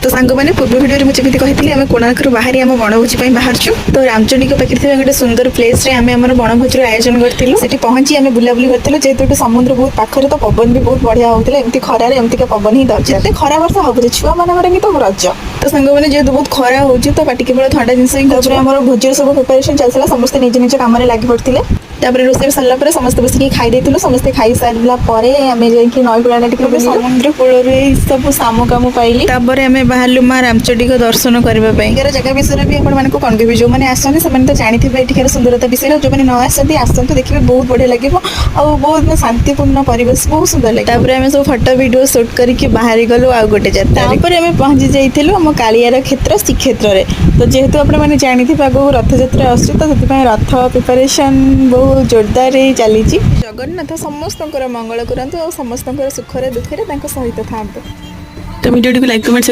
तो सांग मैंने पूर्व भिडियो मुझे कही आम कोणार्क बाहरी आम बनभोजी बाहरचु तो रामचंडी पाखे गोटे सुंदर प्लेस आम बनभोजर आयोजन करूँ से पहुंची आम बुलाबुली करूँ जेहेतु समुद्र बहुत पाखे तो पवन भी बहुत बढ़िया होता एमती खरार एमती पवन ही दरकार खरा वर्ष हम छुआ मान तो रज तो सांग मैंने जेहतु बहुत खरा हो तो पाटी केवल ठंडा जिन ही आम भोजर सब प्रिपेरेसन चलता समस्त निज निज कम लगी पड़ते रोषे सरला समस्त बस खाई देलु समस्त खाई सारा आम जा नई कूला समुद्र कूल सब साम कम पाइली आम बाहर माँ रामचंडी को दर्शन करने जगह विषय भी आपको कौन कह जो मैंने आसते से जानी एठिकार सुंदरता विषय जो मैंने न आसती आसतु देखिए बहुत बढ़िया लगे और बहुत शांतिपूर्ण परिवेश बहुत सुंदर लगे आम सब फोटो वीडियो शूट करके बाहरी गलु आ गोटे जात्रा आम पहुंची जाइलु आम कालियार क्षेत्र श्रीक्षेत्र में तो जेहेतु आपने जानी आगो रथ यात्रा आसुची तो से रथ प्रिपेरेसन बहुत जोरदार चली जगन्नाथ समस्त मंगल करंतु और समस्त सुखरे दुखरे सहित था तो वीडियो को लाइक कमेंट